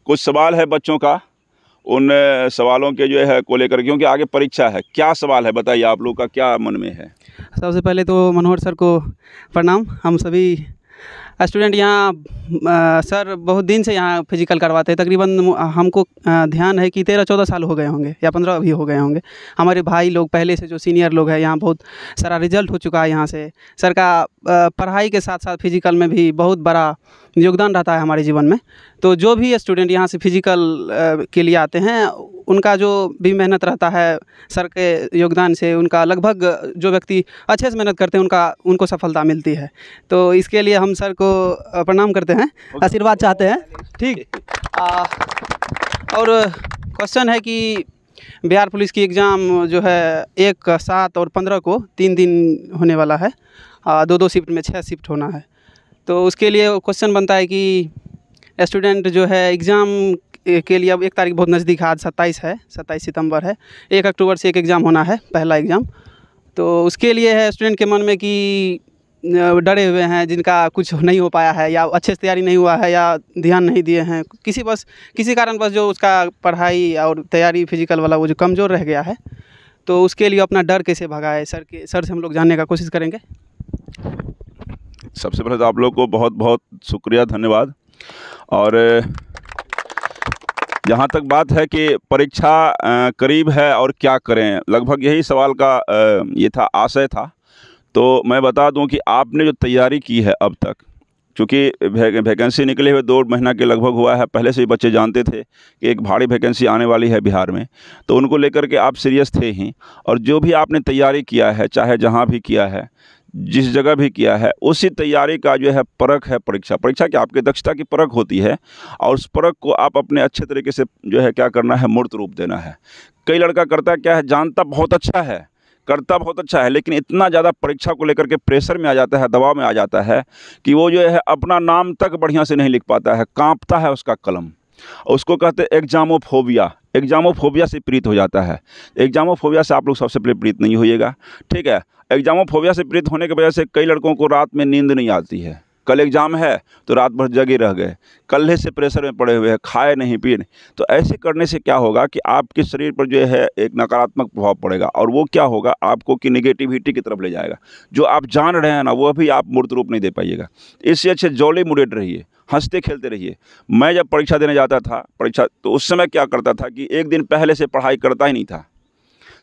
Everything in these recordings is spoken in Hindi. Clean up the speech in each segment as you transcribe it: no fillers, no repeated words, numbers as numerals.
कुछ सवाल है बच्चों का, उन सवालों के जो है को लेकर, क्योंकि आगे परीक्षा है। क्या सवाल है बताइए, आप लोग का क्या मन में है? सबसे पहले तो मनोहर सर को प्रणाम। हम सभी स्टूडेंट यहाँ सर बहुत दिन से यहाँ फिजिकल करवाते हैं। तकरीबन हमको ध्यान है कि 13-14 साल हो गए होंगे या 15 भी हो गए होंगे। हमारे भाई लोग पहले से जो सीनियर लोग हैं यहाँ, बहुत सारा रिजल्ट हो चुका है यहाँ से। सर का पढ़ाई के साथ साथ फिजिकल में भी बहुत बड़ा योगदान रहता है हमारे जीवन में। तो जो भी स्टूडेंट यहाँ से फिजिकल के लिए आते हैं, उनका जो भी मेहनत रहता है सर के योगदान से, उनका लगभग जो व्यक्ति अच्छे से मेहनत करते हैं उनको सफलता मिलती है। तो इसके लिए हम सर को प्रणाम करते हैं, आशीर्वाद चाहते हैं। ठीक। और क्वेश्चन है कि बिहार पुलिस की एग्ज़ाम जो है 1, 7 और 15 को 3 दिन होने वाला है। 2-2 शिफ्ट में 6 शिफ्ट होना है। तो उसके लिए क्वेश्चन बनता है कि स्टूडेंट जो है एग्ज़ाम के लिए, अब 1 तारीख बहुत नज़दीक है, आज 27 है, 27 सितंबर है। 1 अक्टूबर से एक एग्ज़ाम होना है, पहला एग्ज़ाम। तो उसके लिए है स्टूडेंट के मन में कि डरे हुए हैं, जिनका कुछ नहीं हो पाया है या अच्छे से तैयारी नहीं हुआ है या ध्यान नहीं दिए हैं, किसी कारण बस जो उसका पढ़ाई और तैयारी फिजिकल वाला वो जो कमज़ोर रह गया है, तो उसके लिए अपना डर कैसे भगाए, सर से हम लोग जानने का कोशिश करेंगे। सबसे पहले तो आप लोग को बहुत बहुत शुक्रिया, धन्यवाद। और जहाँ तक बात है कि परीक्षा करीब है और क्या करें, लगभग यही सवाल का ये था, आशय था। तो मैं बता दूं कि आपने जो तैयारी की है अब तक, चूँकि वैकेंसी निकले हुए 2 महीना के लगभग हुआ है, पहले से ही बच्चे जानते थे कि एक भारी वैकेंसी आने वाली है बिहार में, तो उनको लेकर के आप सीरियस थे ही। और जो भी आपने तैयारी किया है, चाहे जहाँ भी किया है, जिस जगह भी किया है, उसी तैयारी का जो है परख है परीक्षा। परीक्षा क्या, आपकी दक्षता की परख होती है, और उस परख को आप अपने अच्छे तरीके से जो है क्या करना है, मूर्त रूप देना है। कई लड़का करता क्या है, जानता बहुत अच्छा है, करता बहुत अच्छा है, लेकिन इतना ज़्यादा परीक्षा को लेकर के प्रेशर में आ जाता है, दबाव में आ जाता है कि वो जो है अपना नाम तक बढ़िया से नहीं लिख पाता है, कांपता है उसका कलम। उसको कहते हैं एग्जामोफोबिया। एग्जामोफोबिया से पीड़ित हो जाता है। एग्जामोफोबिया से आप लोग सबसे पहले पीड़ित नहीं होइएगा, ठीक है। एग्जामोफोबिया से पीड़ित होने की वजह से कई लड़कों को रात में नींद नहीं आती है। कल एग्ज़ाम है तो रात भर जगे रह गए, कल्हे से प्रेशर में पड़े हुए हैं, खाए नहीं पिए नहीं। तो ऐसे करने से क्या होगा कि आपके शरीर पर जो है एक नकारात्मक प्रभाव पड़ेगा, और वो क्या होगा आपको कि नेगेटिविटी की तरफ ले जाएगा। जो आप जान रहे हैं ना, वो भी आप मूर्त रूप नहीं दे पाइएगा। इससे अच्छे जॉली मूडेड रहिए, हंसते खेलते रहिए। मैं जब परीक्षा देने जाता था, तो उस समय क्या करता था कि एक दिन पहले से पढ़ाई करता ही नहीं था।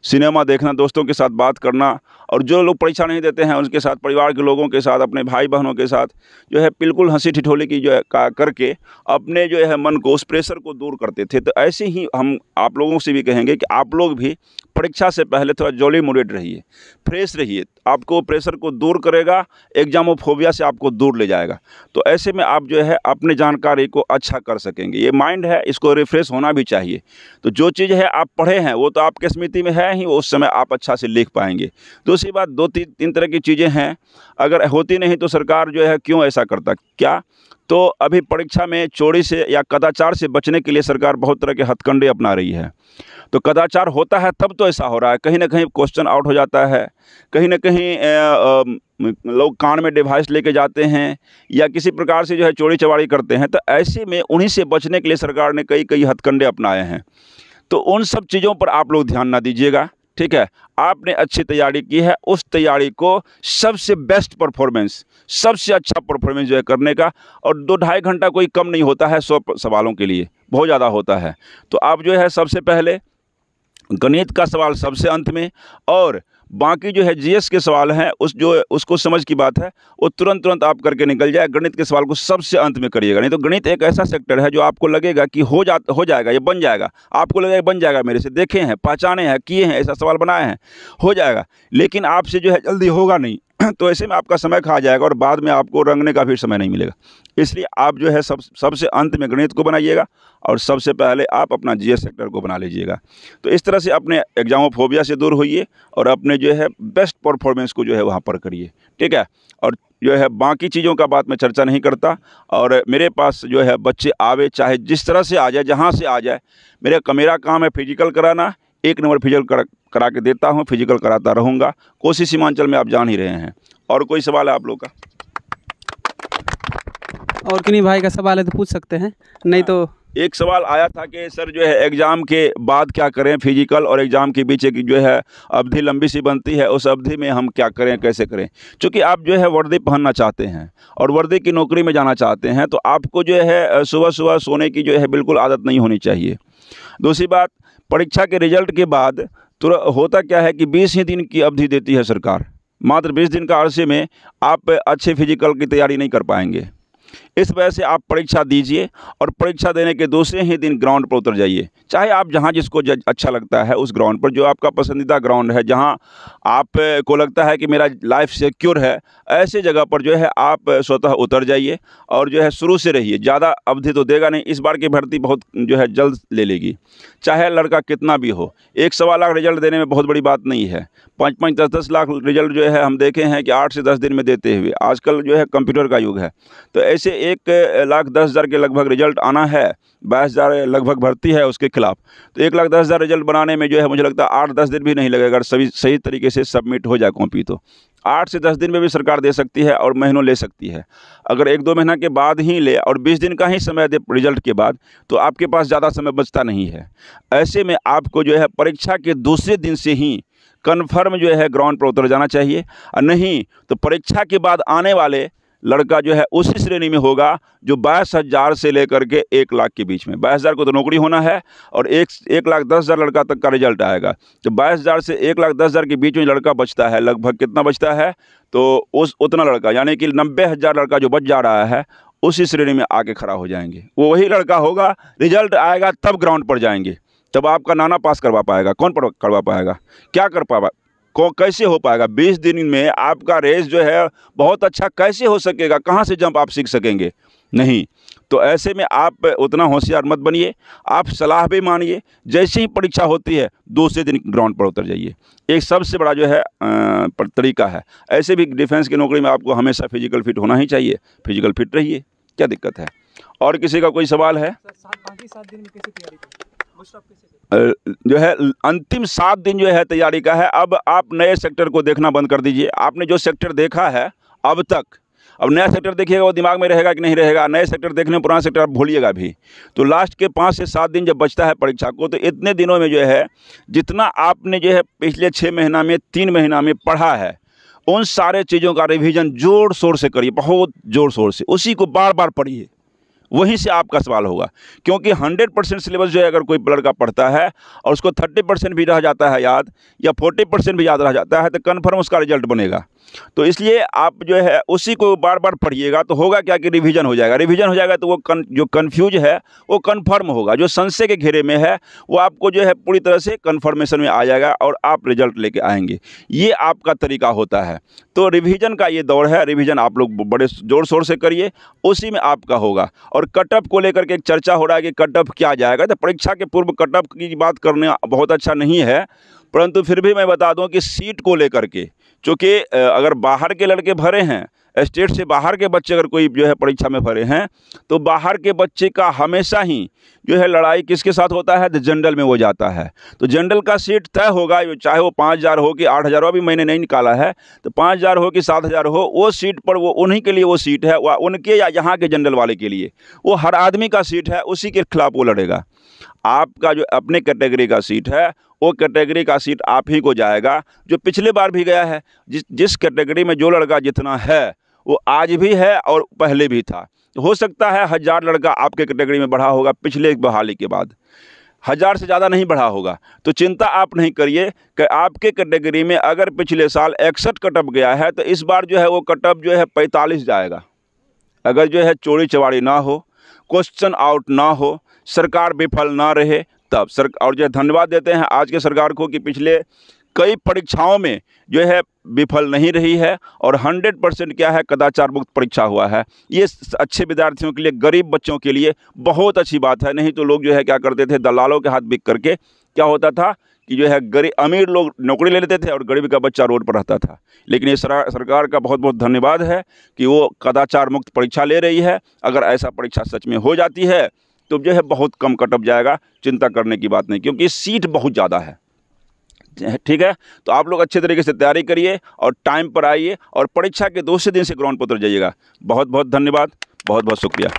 सिनेमा देखना, दोस्तों के साथ बात करना, और जो लोग परीक्षा नहीं देते हैं उनके साथ, परिवार के लोगों के साथ, अपने भाई बहनों के साथ जो है बिल्कुल हंसी ठिठोली की जो है करके अपने जो है मन को, उस प्रेशर को दूर करते थे। तो ऐसे ही हम आप लोगों से भी कहेंगे कि आप लोग भी परीक्षा से पहले थोड़ा जॉली मूडेड रहिए, फ्रेश रहिए। आपको प्रेशर को दूर करेगा, एग्जामोफोबिया से आपको दूर ले जाएगा। तो ऐसे में आप जो है अपनी जानकारी को अच्छा कर सकेंगे। ये माइंड है, इसको रिफ्रेश होना भी चाहिए। तो जो चीज़ है आप पढ़े हैं वो तो आपके स्मृति में है ही, उस समय आप अच्छा से लिख पाएंगे। दूसरी बात, 2-3 तरह की चीज़ें हैं, अगर होती नहीं तो सरकार जो है क्यों ऐसा करता क्या? तो अभी परीक्षा में चोरी से या कदाचार से बचने के लिए सरकार बहुत तरह के हथकंडे अपना रही है। तो कदाचार होता है तब तो ऐसा हो रहा है, कहीं ना कहीं क्वेश्चन आउट हो जाता है, कहीं ना कहीं लोग कान में डिवाइस लेके जाते हैं या किसी प्रकार से जो है चोरी चवारी करते हैं। तो ऐसे में उन्हीं से बचने के लिए सरकार ने कई हथकंडे अपनाए हैं। तो उन सब चीज़ों पर आप लोग ध्यान ना दीजिएगा, ठीक है। आपने अच्छी तैयारी की है, उस तैयारी को सबसे बेस्ट परफॉर्मेंस, सबसे अच्छा परफॉर्मेंस जो है करने का। और 2-2.5 घंटा कोई कम नहीं होता है 100 सवालों के लिए, बहुत ज़्यादा होता है। तो आप जो है सबसे पहले गणित का सवाल सबसे अंत में, और बाकी जो है जीएस के सवाल हैं उसको समझ की बात है, वो तुरंत आप करके निकल जाए। गणित के सवाल को सबसे अंत में करिएगा, नहीं तो गणित एक ऐसा सेक्टर है जो आपको लगेगा कि हो जाएगा, ये बन जाएगा, आपको लगेगा बन जाएगा, मेरे से देखे हैं, पहचाने हैं, किए हैं, ऐसा सवाल बनाए हैं, हो जाएगा, लेकिन आपसे जो है जल्दी होगा नहीं। तो ऐसे में आपका समय खा जाएगा और बाद में आपको रंगने का भी समय नहीं मिलेगा। इसलिए आप जो है सबसे अंत में गणित को बनाइएगा और सबसे पहले आप अपना जीएस सेक्टर को बना लीजिएगा। तो इस तरह से अपने एग्जामोफोबिया से दूर होइए और अपने जो है बेस्ट परफॉर्मेंस को जो है वहाँ पर करिए, ठीक है। और जो है बाकी चीज़ों का बात मैं चर्चा नहीं करता, और मेरे पास जो है बच्चे आवे, चाहे जिस तरह से आ जाए, जहाँ से आ जाए, मेरा काम है फिजिकल कराना। 1 नंबर फिजिकल करा के देता हूँ, फिजिकल कराता रहूँगा। कोसी सीमांचल में आप जान ही रहे हैं। और कोई सवाल है आप लोग का? और किन्हीं भाई का सवाल है तो पूछ सकते हैं, नहीं तो एक सवाल आया था कि सर जो है एग्ज़ाम के बाद क्या करें, फिजिकल और एग्ज़ाम के बीच की जो है अवधि लंबी सी बनती है, उस अवधि में हम क्या करें, कैसे करें? चूँकि आप जो है वर्दी पहनना चाहते हैं और वर्दी की नौकरी में जाना चाहते हैं, तो आपको जो है सुबह-सुबह सोने की जो है बिल्कुल आदत नहीं होनी चाहिए। दूसरी बात, परीक्षा के रिज़ल्ट के बाद होता क्या है कि 20 ही दिन की अवधि देती है सरकार। मात्र 20 दिन का अरसे में आप अच्छे फिजिकल की तैयारी नहीं कर पाएंगे। इस वजह से आप परीक्षा दीजिए और परीक्षा देने के दूसरे ही दिन ग्राउंड पर उतर जाइए। चाहे आप जहां जिसको अच्छा लगता है उस ग्राउंड पर, जो आपका पसंदीदा ग्राउंड है, जहां आप को लगता है कि मेरा लाइफ सिक्योर है, ऐसे जगह पर जो है आप स्वतः उतर जाइए और जो है शुरू से रहिए। ज़्यादा अवधि तो देगा नहीं, इस बार की भर्ती बहुत जो है जल्द ले लेगी, चाहे लड़का कितना भी हो। 1-1.25 लाख रिजल्ट देने में बहुत बड़ी बात नहीं है। 5-5, 10-10 लाख रिजल्ट जो है हम देखे हैं कि 8 से 10 दिन में देते हुए। आजकल जो है कंप्यूटर का युग है, तो ऐसे 1,10,000 के लगभग रिजल्ट आना है। 22,000 लगभग भर्ती है उसके खिलाफ, तो 1,10,000 रिजल्ट बनाने में जो है मुझे लगता है 8-10 दिन भी नहीं लगेगा, अगर सभी सही तरीके से सबमिट हो जाए कॉपी। तो 8 से 10 दिन में भी सरकार दे सकती है और महीनों ले सकती है। अगर 1-2 महीना के बाद ही ले और 20 दिन का ही समय दे रिजल्ट के बाद, तो आपके पास ज़्यादा समय बचता नहीं है। ऐसे में आपको जो है परीक्षा के दूसरे दिन से ही कन्फर्म जो है ग्राउंड पर उतर जाना चाहिए, और नहीं तो परीक्षा के बाद आने वाले लड़का जो है उसी श्रेणी में होगा जो 22,000 से लेकर के 1 लाख के बीच में। 22,000 को तो नौकरी होना है और 1,10,000 लड़का तक का रिजल्ट आएगा। तो 22,000 से 1,10,000 के बीच में लड़का बचता है, लगभग कितना बचता है, तो उतना लड़का यानी कि 90,000 लड़का जो बच जा रहा है, उसी श्रेणी में आके खड़ा हो जाएंगे। वो वही लड़का होगा, रिजल्ट आएगा तब ग्राउंड पर जाएंगे, तब आपका नाना पास करवा पाएगा। कौन करवा पाएगा, क्या कर पाएगा, कैसे हो पाएगा? 20 दिन में आपका रेस जो है बहुत अच्छा कैसे हो सकेगा? कहाँ से जंप आप सीख सकेंगे? नहीं। तो ऐसे में आप उतना होशियार मत बनिए, आप सलाह भी मानिए। जैसे ही परीक्षा होती है दूसरे दिन ग्राउंड पर उतर जाइए। एक सबसे बड़ा जो है तरीका है। ऐसे भी डिफेंस की नौकरी में आपको हमेशा फिजिकल फिट होना ही चाहिए। फिजिकल फिट रहिए, क्या दिक्कत है? और किसी का कोई सवाल है? बाकी 7 दिन में कैसे तैयारी करें? जो है अंतिम 7 दिन जो है तैयारी का है। अब आप नए सेक्टर को देखना बंद कर दीजिए। आपने जो सेक्टर देखा है अब तक, अब नया सेक्टर देखिएगा, वो दिमाग में रहेगा कि नहीं रहेगा? नए सेक्टर देखने में पुराना सेक्टर आप भूलिएगा भी। तो लास्ट के 5 से 7 दिन जब बचता है परीक्षा को, तो इतने दिनों में जो है जितना आपने जो है पिछले 6 महीना में 3 महीना में पढ़ा है, उन सारे चीज़ों का रिविज़न ज़ोर शोर से करिए, बहुत ज़ोर शोर से। उसी को बार बार पढ़िए, वहीं से आपका सवाल होगा। क्योंकि 100% सिलेबस जो है अगर कोई लड़का पढ़ता है और उसको 30% भी रह जाता है याद, या 40% भी याद रह जाता है, तो कन्फर्म उसका रिजल्ट बनेगा। तो इसलिए आप जो है उसी को बार बार पढ़िएगा, तो होगा क्या कि रिवीजन हो जाएगा। रिवीजन हो जाएगा तो वो जो कन्फ्यूज है वो कन्फर्म होगा, जो संशय के घेरे में है वो आपको जो है पूरी तरह से कन्फर्मेशन में आ जाएगा और आप रिजल्ट लेके आएंगे। ये आपका तरीका होता है। तो रिवीजन का ये दौर है, रिवीजन आप लोग बड़े ज़ोर शोर से करिए, उसी में आपका होगा। और कट ऑफ को लेकर के एक चर्चा हो रहा है कि कट ऑफ क्या जाएगा, तो परीक्षा के पूर्व कट ऑफ की बात करना बहुत अच्छा नहीं है, परंतु फिर भी मैं बता दूं कि सीट को लेकर के, चूँकि अगर बाहर के लड़के भरे हैं, स्टेट से बाहर के बच्चे अगर कोई जो है परीक्षा में भरे हैं, तो बाहर के बच्चे का हमेशा ही जो है लड़ाई किसके साथ होता है? तो जनरल में वो जाता है। तो जनरल का सीट तय होगा, चाहे वो 5,000 हो कि 8,000 हो, अभी मैंने नहीं निकाला है, तो 5,000 हो कि 7,000 हो, वो सीट पर वो उन्हीं के लिए वो सीट है, वह उनके या यहाँ के जनरल वाले के लिए वो हर आदमी का सीट है, उसी के खिलाफ वो लड़ेगा। आपका जो अपने कैटेगरी का सीट है, वो कैटेगरी का सीट आप ही को जाएगा, जो पिछले बार भी गया है। जिस कैटेगरी में जो लड़का जितना है वो आज भी है और पहले भी था। हो सकता है 1,000 लड़का आपके कैटेगरी में बढ़ा होगा पिछले बहाली के बाद, 1,000 से ज़्यादा नहीं बढ़ा होगा। तो चिंता आप नहीं करिए कि आपके कैटेगरी में अगर पिछले साल 61 कटअप गया है, तो इस बार जो है वो कटअप जो है 45 जाएगा। अगर जो है चोरी चवारी ना हो, क्वेश्चन आउट ना हो, सरकार विफल ना रहे, तब और जो धन्यवाद देते हैं आज के सरकार को कि पिछले कई परीक्षाओं में जो है विफल नहीं रही है और 100% क्या है कदाचार मुक्त परीक्षा हुआ है। ये अच्छे विद्यार्थियों के लिए, गरीब बच्चों के लिए बहुत अच्छी बात है। नहीं तो लोग जो है क्या करते थे, दलालों के हाथ बिक करके क्या होता था कि जो है अमीर लोग नौकरी ले लेते थे और गरीब का बच्चा रोड पर रहता था। लेकिन ये सरकार का बहुत बहुत धन्यवाद है कि वो कदाचार मुक्त परीक्षा ले रही है। अगर ऐसा परीक्षा सच में हो जाती है तो जो है बहुत कम कटअप जाएगा, चिंता करने की बात नहीं, क्योंकि सीट बहुत ज़्यादा है। ठीक है, तो आप लोग अच्छे तरीके से तैयारी करिए और टाइम पर आइए और परीक्षा के दूसरे दिन से ग्राउंड पर उतर जाइएगा। बहुत बहुत धन्यवाद, बहुत बहुत शुक्रिया।